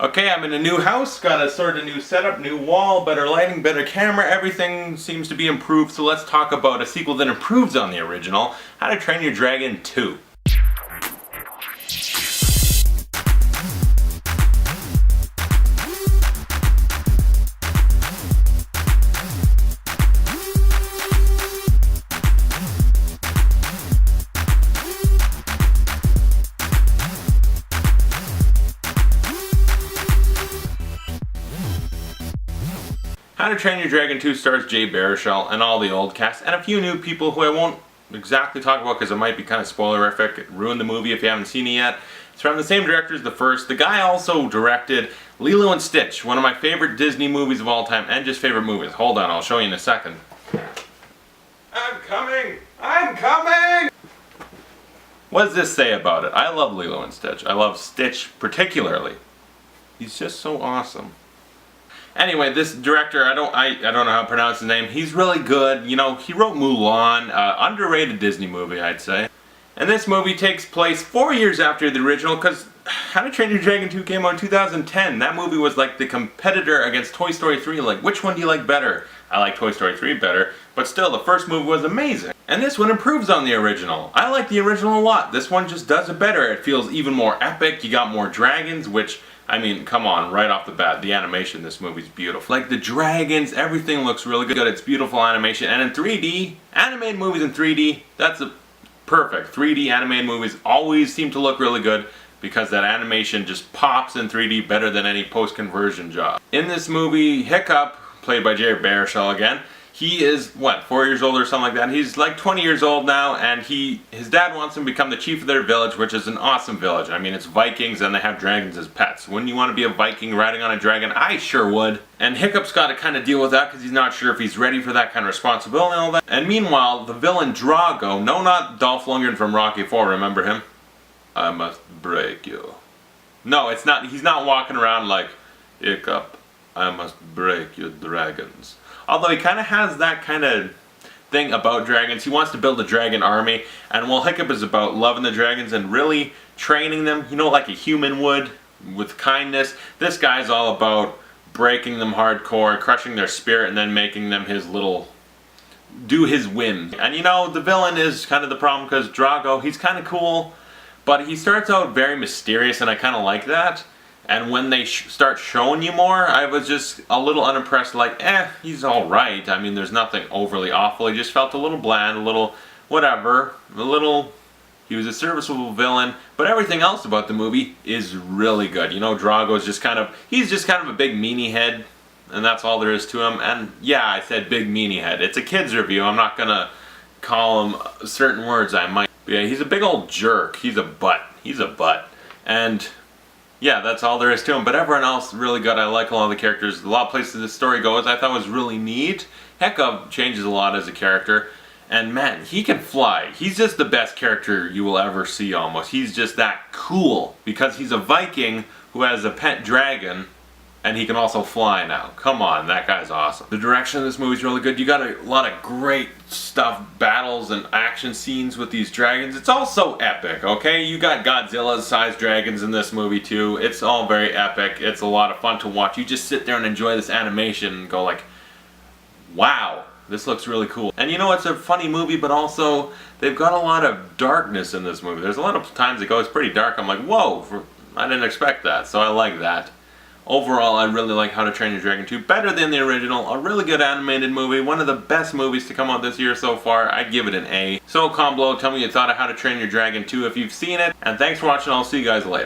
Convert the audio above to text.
Okay, I'm in a new house, got a sort of new setup, new wall, better lighting, better camera, everything seems to be improved, so let's talk about a sequel that improves on the original, How to Train Your Dragon 2. How to Train Your Dragon 2 stars Baruchel and all the old cast, and a few new people who I won't exactly talk about because it might be kind of spoilerific, ruin the movie if you haven't seen it yet. It's from the same director as the first. The guy also directed Lilo and Stitch, one of my favorite Disney movies of all time, and just favorite movies. Hold on, I'll show you in a second. I'm coming! I'm coming! What does this say about it? I love Lilo and Stitch. I love Stitch particularly. He's just so awesome. Anyway, this director, I don't know how to pronounce his name. He's really good. You know, he wrote Mulan, underrated Disney movie, I'd say. And this movie takes place 4 years after the original, because How to Train Your Dragon 2 came out in 2010. That movie was like the competitor against Toy Story 3. Like, which one do you like better? I like Toy Story 3 better, but still, the first movie was amazing. And this one improves on the original. I like the original a lot. This one just does it better. It feels even more epic. You got more dragons, which, I mean, come on, right off the bat, the animation in this movie is beautiful. Like the dragons, everything looks really good. It's beautiful animation. And in 3D, animated movies in 3D, that's a perfect. 3D animated movies always seem to look really good because that animation just pops in 3D better than any post-conversion job. In this movie, Hiccup, played by Gerard again, he is, what, 4 years old or something like that? He's like 20 years old now, and his dad wants him to become the chief of their village, which is an awesome village. I mean, it's Vikings and they have dragons as pets. Wouldn't you want to be a Viking riding on a dragon? I sure would. And Hiccup's got to kind of deal with that because he's not sure if he's ready for that kind of responsibility and all that. And meanwhile, the villain Drago, no, not Dolph Lundgren from Rocky IV, remember him? I must break you. No, it's not. He's not walking around like, Hiccup, I must break your dragons. Although he kind of has that kind of thing about dragons. He wants to build a dragon army, and while Hiccup is about loving the dragons and really training them, you know, like a human would, with kindness, this guy's all about breaking them hardcore, crushing their spirit, and then making them his little, do his whim. And you know, the villain is kind of the problem because Drago, he's kind of cool, but he starts out very mysterious, and I kind of like that. And when they start showing you more, I was just a little unimpressed, like, he's alright. I mean, there's nothing overly awful. He just felt a little bland, a little whatever, he was a serviceable villain, but everything else about the movie is really good. You know, Drago's just he's just kind of a big meanie head, and that's all there is to him. And yeah, I said big meanie head. It's a kid's review. I'm not gonna call him certain words I might. But yeah, he's a big old jerk. He's a butt. And yeah, that's all there is to him, but everyone else really good. I like a lot of the characters. A lot of places the story goes I thought was really neat. Hiccup changes a lot as a character, and man, he can fly. He's just the best character you will ever see almost. He's just that cool, because he's a Viking who has a pet dragon, and he can also fly now. Come on, that guy's awesome. The direction of this movie is really good. You got a lot of great stuff, battles and action scenes with these dragons. It's all so epic, okay? You got Godzilla-sized dragons in this movie too. It's all very epic. It's a lot of fun to watch. You just sit there and enjoy this animation and go like, wow, this looks really cool. And you know, it's a funny movie, but also they've got a lot of darkness in this movie. There's a lot of times it goes pretty dark. I'm like, whoa, I didn't expect that, so I like that. Overall, I really like How to Train Your Dragon 2. Better than the original. A really good animated movie. One of the best movies to come out this year so far. I'd give it an A. So comment below, tell me your thought of How to Train Your Dragon 2 if you've seen it. And thanks for watching. I'll see you guys later.